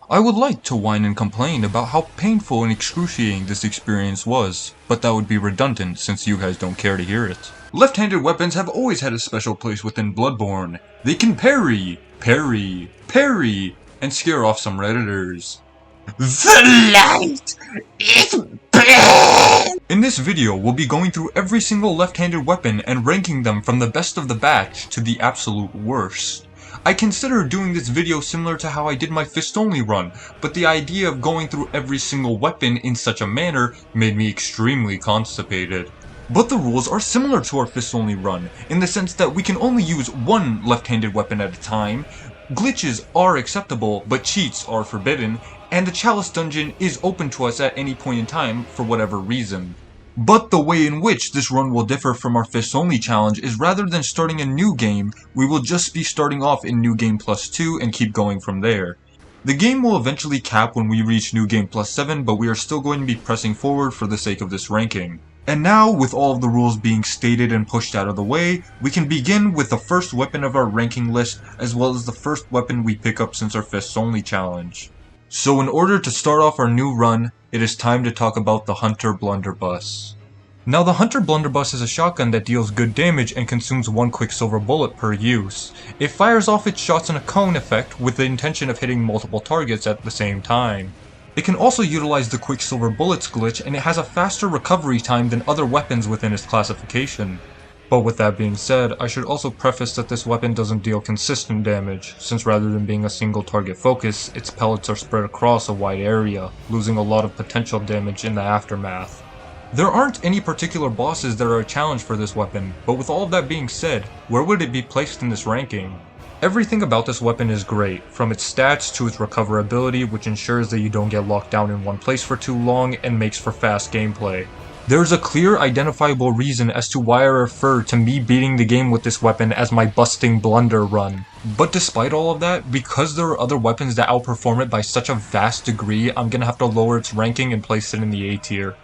I would like to whine and complain about how painful and excruciating this experience was, but that would be redundant since you guys don't care to hear it. Left-handed weapons have always had a special place within BloodBorne. They can parry, parry, parry, and scare off some redditors. The light is bad! In this video, we'll be going through every single left-handed weapon and ranking them from the best of the batch to the absolute worst. I consider doing this video similar to how I did my fist-only run, but the idea of going through every single weapon in such a manner made me extremely constipated. But the rules are similar to our fist-only run, in the sense that we can only use one left-handed weapon at a time, glitches are acceptable, but cheats are forbidden, and the Chalice dungeon is open to us at any point in time for whatever reason. But the way in which this run will differ from our Fists Only challenge is rather than starting a new game, we will just be starting off in New Game Plus 2 and keep going from there. The game will eventually cap when we reach New Game Plus 7, but we are still going to be pressing forward for the sake of this ranking. And now, with all of the rules being stated and pushed out of the way, we can begin with the first weapon of our ranking list, as well as the first weapon we pick up since our Fists Only challenge. So in order to start off our new run, it is time to talk about the Hunter Blunderbuss. Now the Hunter Blunderbuss is a shotgun that deals good damage and consumes one Quicksilver bullet per use. It fires off its shots in a cone effect with the intention of hitting multiple targets at the same time. It can also utilize the Quicksilver bullets glitch, and it has a faster recovery time than other weapons within its classification. But with that being said, I should also preface that this weapon doesn't deal consistent damage, since rather than being a single target focus, its pellets are spread across a wide area, losing a lot of potential damage in the aftermath. There aren't any particular bosses that are a challenge for this weapon, but with all of that being said, where would it be placed in this ranking? Everything about this weapon is great, from its stats to its recoverability, which ensures that you don't get locked down in one place for too long and makes for fast gameplay. There is a clear identifiable reason as to why I refer to me beating the game with this weapon as my busting blunder run. But despite all of that, because there are other weapons that outperform it by such a vast degree, I'm gonna have to lower its ranking and place it in the A tier.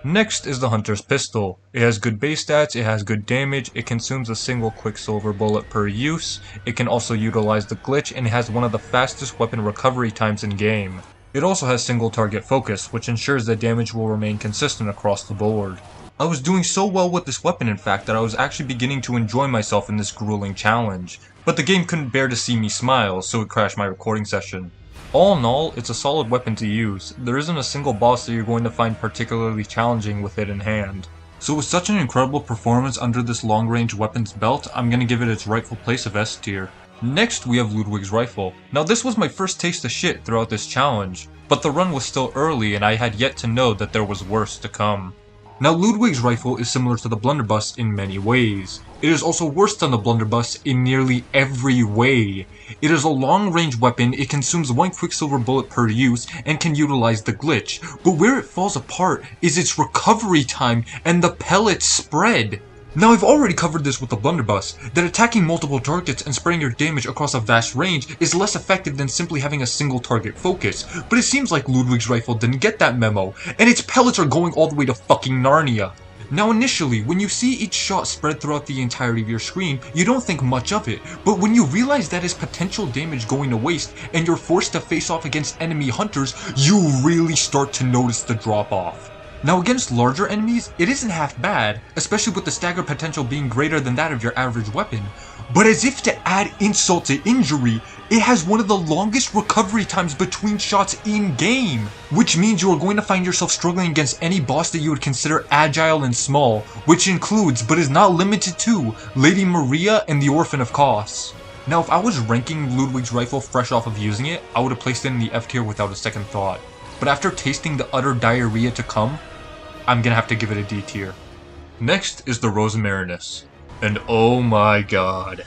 Next is the Hunter's Pistol. It has good base stats, it has good damage, it consumes a single Quicksilver bullet per use, it can also utilize the glitch, and it has one of the fastest weapon recovery times in game. It also has single target focus, which ensures that damage will remain consistent across the board. I was doing so well with this weapon in fact that I was actually beginning to enjoy myself in this grueling challenge, but the game couldn't bear to see me smile, so it crashed my recording session. All in all, it's a solid weapon to use. There isn't a single boss that you're going to find particularly challenging with it in hand. So with such an incredible performance under this long-range weapons belt, I'm gonna give it its rightful place of S tier. Next, we have Ludwig's Rifle. Now this was my first taste of shit throughout this challenge, but the run was still early and I had yet to know that there was worse to come. Now Ludwig's Rifle is similar to the Blunderbuss in many ways. It is also worse than the Blunderbuss in nearly every way. It is a long-range weapon, it consumes one Quicksilver bullet per use, and can utilize the glitch, but where it falls apart is its recovery time and the pellet spread. Now I've already covered this with the Blunderbuss, that attacking multiple targets and spreading your damage across a vast range is less effective than simply having a single target focus, but it seems like Ludwig's Rifle didn't get that memo, and its pellets are going all the way to fucking Narnia. Now initially, when you see each shot spread throughout the entirety of your screen, you don't think much of it, but when you realize that is potential damage going to waste, and you're forced to face off against enemy hunters, you really start to notice the drop off. Now against larger enemies, it isn't half bad, especially with the stagger potential being greater than that of your average weapon. But as if to add insult to injury, it has one of the longest recovery times between shots in game, which means you are going to find yourself struggling against any boss that you would consider agile and small, which includes, but is not limited to, Lady Maria and the Orphan of Kos. Now if I was ranking Ludwig's Rifle fresh off of using it, I would have placed it in the F tier without a second thought. But after tasting the utter diarrhea to come, I'm gonna have to give it a D tier. Next is the Rosmarinus. And oh my god.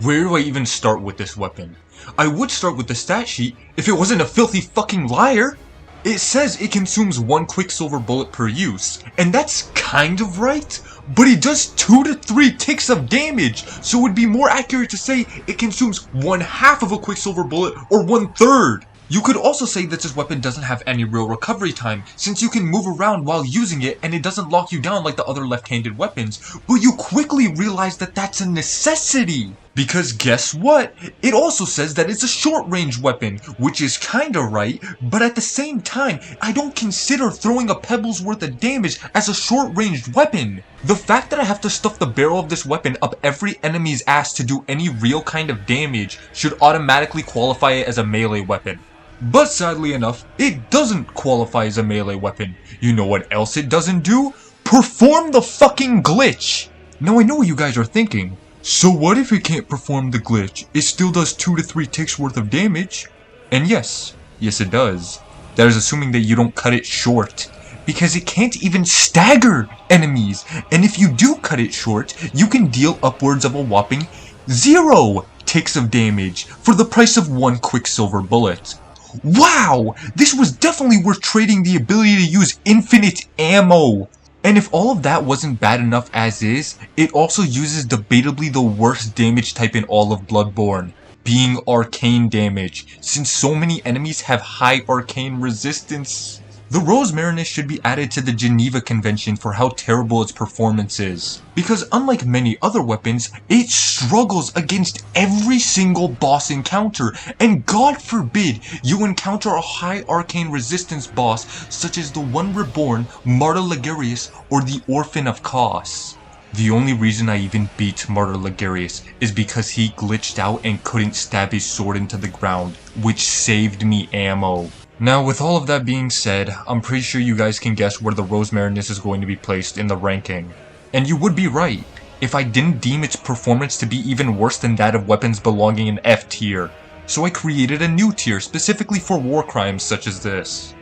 Where do I even start with this weapon? I would start with the stat sheet if it wasn't a filthy fucking liar! It says it consumes one Quicksilver bullet per use, and that's kind of right, but it does 2 to 3 ticks of damage, so it would be more accurate to say it consumes 1/2 of a Quicksilver bullet or 1/3. You could also say that this weapon doesn't have any real recovery time, since you can move around while using it and it doesn't lock you down like the other left-handed weapons, but you quickly realize that that's a necessity! Because guess what? It also says that it's a short-range weapon, which is kinda right, but at the same time, I don't consider throwing a pebble's worth of damage as a short-ranged weapon. The fact that I have to stuff the barrel of this weapon up every enemy's ass to do any real kind of damage should automatically qualify it as a melee weapon. But sadly enough, it doesn't qualify as a melee weapon. You know what else it doesn't do? Perform the fucking glitch! Now I know what you guys are thinking. So what if it can't perform the glitch? It still does 2 to 3 ticks worth of damage. And yes it does. That is assuming that you don't cut it short. Because it can't even stagger enemies. And if you do cut it short, you can deal upwards of a whopping 0 ticks of damage for the price of 1 quicksilver bullet. Wow! This was definitely worth trading the ability to use infinite ammo. And if all of that wasn't bad enough as is, it also uses debatably the worst damage type in all of BloodBorne, being arcane damage, since so many enemies have high arcane resistance. The Rose Marinus should be added to the Geneva Convention for how terrible its performance is, because unlike many other weapons, it struggles against every single boss encounter, and God forbid you encounter a high arcane resistance boss such as the One Reborn, Martyr Ligarius, or the Orphan of Chaos. The only reason I even beat Martyr Ligarius is because he glitched out and couldn't stab his sword into the ground, which saved me ammo. Now, with all of that being said, I'm pretty sure you guys can guess where the Rose Marinus is going to be placed in the ranking. And you would be right, if I didn't deem its performance to be even worse than that of weapons belonging in F tier. So I created a new tier specifically for war crimes such as this.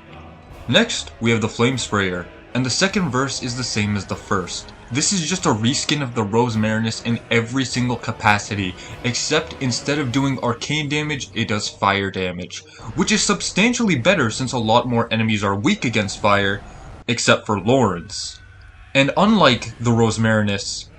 Next, we have the Flame Sprayer, and the second verse is the same as the first. This is just a reskin of the Rose Marinus in every single capacity, except instead of doing arcane damage, it does fire damage, which is substantially better since a lot more enemies are weak against fire, except for Lawrence. And unlike the Rose Marinus,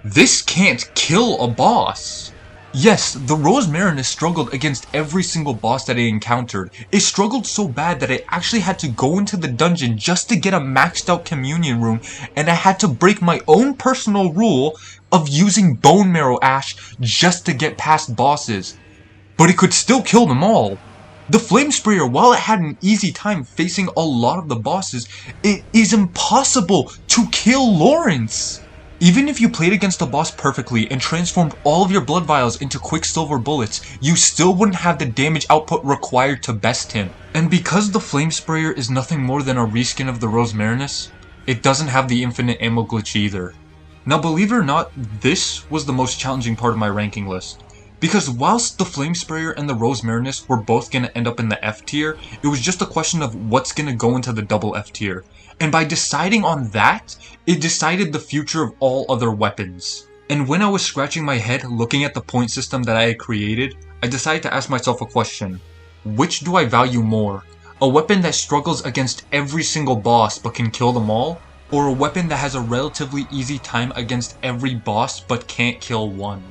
this can't kill a boss. Yes, the Rose Marinus struggled against every single boss that it encountered. It struggled so bad that I actually had to go into the dungeon just to get a maxed out communion room, and I had to break my own personal rule of using bone marrow ash just to get past bosses. But it could still kill them all. The Flame Sprayer, while it had an easy time facing a lot of the bosses, it is impossible to kill Lawrence. Even if you played against the boss perfectly and transformed all of your blood vials into quicksilver bullets, you still wouldn't have the damage output required to best him. And because the Flame Sprayer is nothing more than a reskin of the Rose Marinus, it doesn't have the infinite ammo glitch either. Now believe it or not, this was the most challenging part of my ranking list. Because whilst the Flame Sprayer and the Rose Marinus were both going to end up in the F tier, it was just a question of what's going to go into the double F tier. And by deciding on that, it decided the future of all other weapons. And when I was scratching my head looking at the point system that I had created, I decided to ask myself a question. Which do I value more? A weapon that struggles against every single boss but can kill them all? Or a weapon that has a relatively easy time against every boss but can't kill one?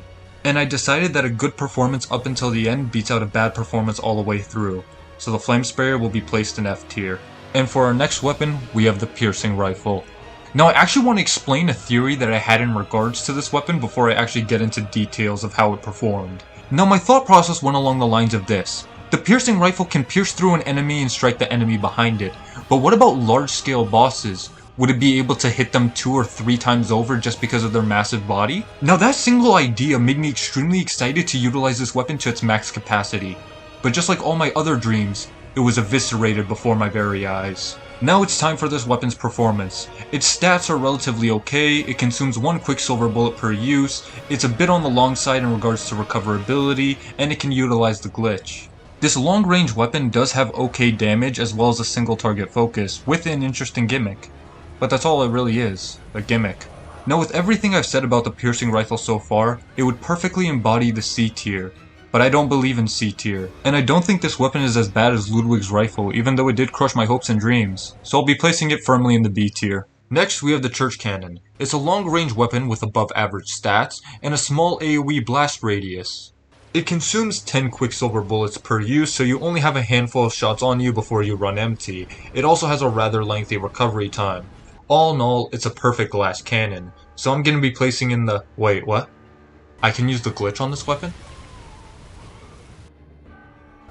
And I decided that a good performance up until the end beats out a bad performance all the way through. So the Flame Sprayer will be placed in F tier. And for our next weapon, we have the Piercing Rifle. Now I actually want to explain a theory that I had in regards to this weapon before I actually get into details of how it performed. Now my thought process went along the lines of this. The Piercing Rifle can pierce through an enemy and strike the enemy behind it. But what about large scale bosses? Would it be able to hit them 2 or 3 times over just because of their massive body? Now that single idea made me extremely excited to utilize this weapon to its max capacity. But just like all my other dreams, it was eviscerated before my very eyes. Now it's time for this weapon's performance. Its stats are relatively okay, it consumes 1 quicksilver bullet per use, it's a bit on the long side in regards to recoverability, and it can utilize the glitch. This long range weapon does have okay damage as well as a single target focus, with an interesting gimmick. But that's all it really is, a gimmick. Now with everything I've said about the Piercing Rifle so far, it would perfectly embody the C tier. But I don't believe in C tier. And I don't think this weapon is as bad as Ludwig's rifle, even though it did crush my hopes and dreams. So I'll be placing it firmly in the B tier. Next we have the Church Cannon. It's a long range weapon with above average stats, and a small AoE blast radius. It consumes 10 quicksilver bullets per use, so you only have a handful of shots on you before you run empty. It also has a rather lengthy recovery time. All in all, it's a perfect glass cannon, so I'm going to be placing in the... Wait, what? I can use the glitch on this weapon?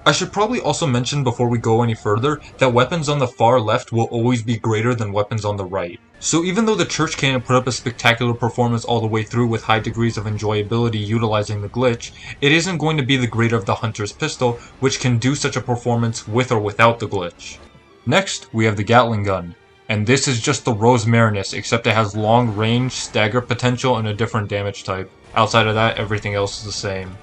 I should probably also mention before we go any further that weapons on the far left will always be greater than weapons on the right. So even though the Church Cannon put up a spectacular performance all the way through with high degrees of enjoyability utilizing the glitch, it isn't going to be the greater of the Hunter's Pistol, which can do such a performance with or without the glitch. Next, we have the Gatling Gun. And this is just the Rose Marinus, except it has long range, stagger potential, and a different damage type. Outside of that, everything else is the same.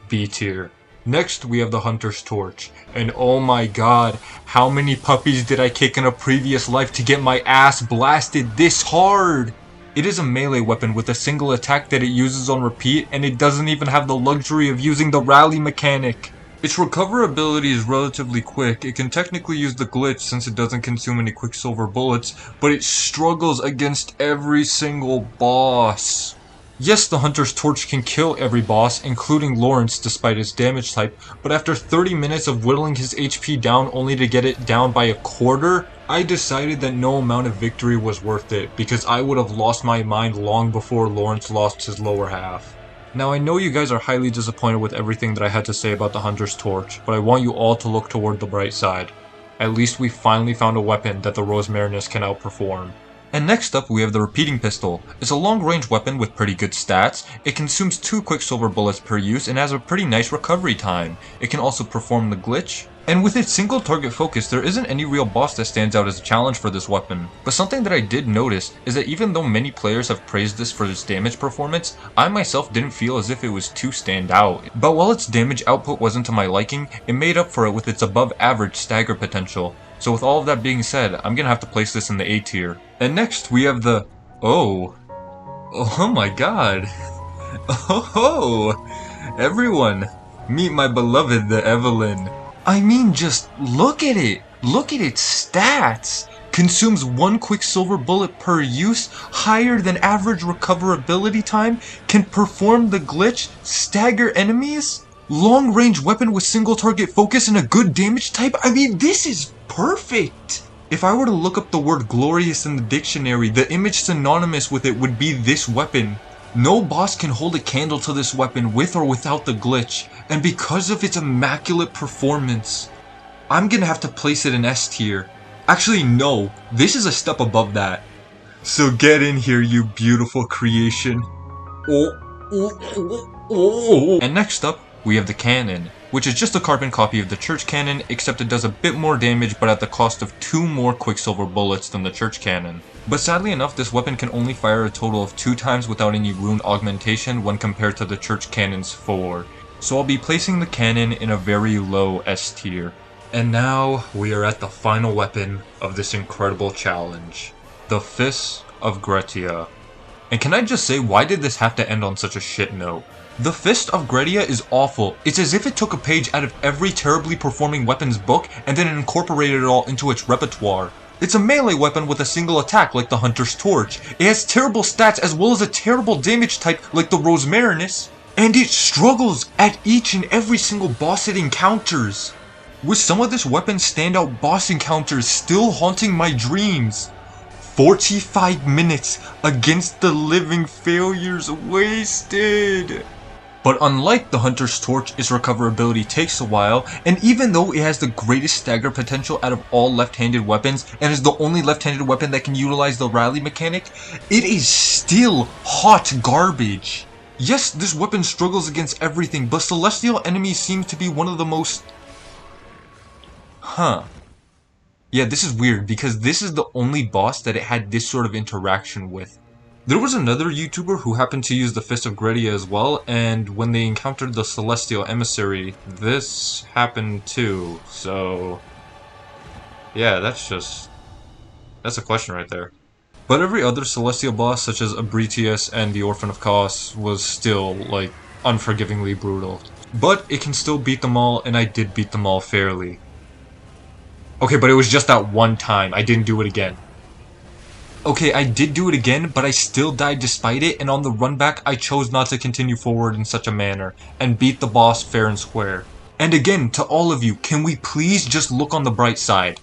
B tier. Next, we have the Hunter's Torch, and oh my god, how many puppies did I kick in a previous life to get my ass blasted this hard? It is a melee weapon with a single attack that it uses on repeat, and it doesn't even have the luxury of using the rally mechanic. Its recoverability is relatively quick. It can technically use the glitch since it doesn't consume any quicksilver bullets, but it struggles against every single boss. Yes, the Hunter's Torch can kill every boss, including Lawrence despite its damage type, but after 30 minutes of whittling his HP down only to get it down by a quarter, I decided that no amount of victory was worth it, because I would have lost my mind long before Lawrence lost his lower half. Now I know you guys are highly disappointed with everything that I had to say about the Hunter's Torch, but I want you all to look toward the bright side. At least we finally found a weapon that the Rose Marinus can outperform. And next up we have the Repeating Pistol. It's a long-range weapon with pretty good stats, it consumes 2 quicksilver bullets per use and has a pretty nice recovery time. It can also perform the glitch, and with its single target focus there isn't any real boss that stands out as a challenge for this weapon. But something that I did notice is that even though many players have praised this for its damage performance, I myself didn't feel as if it was too stand out. But while its damage output wasn't to my liking, it made up for it with its above average stagger potential. So with all of that being said, I'm gonna have to place this in the A tier. And next we have the... Oh my god. Oh, everyone, meet my beloved the Evelyn. I mean, just look at it. Look at its stats. Consumes 1 quicksilver bullet per use, higher than average recoverability time, can perform the glitch, stagger enemies, long range weapon with single target focus and a good damage type. I mean, this is perfect. If I were to look up the word glorious in the dictionary, the image synonymous with it would be this weapon. No boss can hold a candle to this weapon with or without the glitch, and because of its immaculate performance, I'm gonna have to place it in S tier. Actually no, this is a step above that. So get in here, you beautiful creation. And next up, we have the cannon, which is just a carbon copy of the Church Cannon, except it does a bit more damage but at the cost of 2 more quicksilver bullets than the Church Cannon. But sadly enough, this weapon can only fire a total of 2 times without any rune augmentation when compared to the Church Cannon's 4. So I'll be placing the cannon in a very low S tier. And now we are at the final weapon of this incredible challenge, the Fist of Gretia. And can I just say, why did this have to end on such a shit note? The Fist of Gretia is awful. It's as if it took a page out of every terribly performing weapons book and then incorporated it all into its repertoire. It's a melee weapon with a single attack like the Hunter's Torch. It has terrible stats as well as a terrible damage type like the Rose Marinus. And it struggles at each and every single boss it encounters, with some of this weapon's standout boss encounters still haunting my dreams. 45 minutes against the living failures wasted. But unlike the Hunter's Torch, its recoverability takes a while, and even though it has the greatest stagger potential out of all left-handed weapons, and is the only left-handed weapon that can utilize the rally mechanic, it is still hot garbage. Yes, this weapon struggles against everything, but celestial enemies seem to be one of the most... Yeah, this is weird, because this is the only boss that it had this sort of interaction with. There was another YouTuber who happened to use the Fist of Gretia as well, and when they encountered the Celestial Emissary, this happened too, so... yeah, that's a question right there. But every other Celestial boss, such as Abritius and the Orphan of Kos, was still, like, unforgivingly brutal. But it can still beat them all, and I did beat them all fairly. Okay, but it was just that one time. I didn't do it again. Okay, I did do it again, but I still died despite it, and on the run back, I chose not to continue forward in such a manner, and beat the boss fair and square. And again, to all of you, can we please just look on the bright side?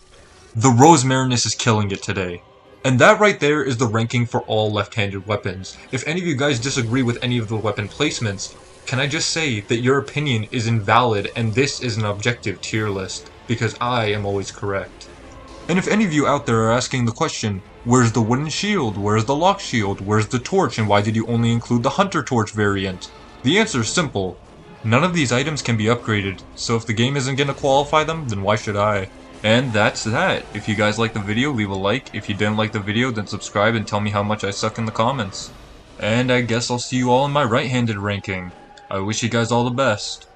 The Rose Marinus is killing it today. And that right there is the ranking for all left-handed weapons. If any of you guys disagree with any of the weapon placements, can I just say that your opinion is invalid and this is an objective tier list, because I am always correct. And if any of you out there are asking the question, where's the wooden shield, where's the lock shield, where's the torch, and why did you only include the hunter torch variant? The answer is simple. None of these items can be upgraded, so if the game isn't gonna qualify them, then why should I? And that's that. If you guys liked the video, leave a like. If you didn't like the video, then subscribe and tell me how much I suck in the comments. And I guess I'll see you all in my right-handed ranking. I wish you guys all the best.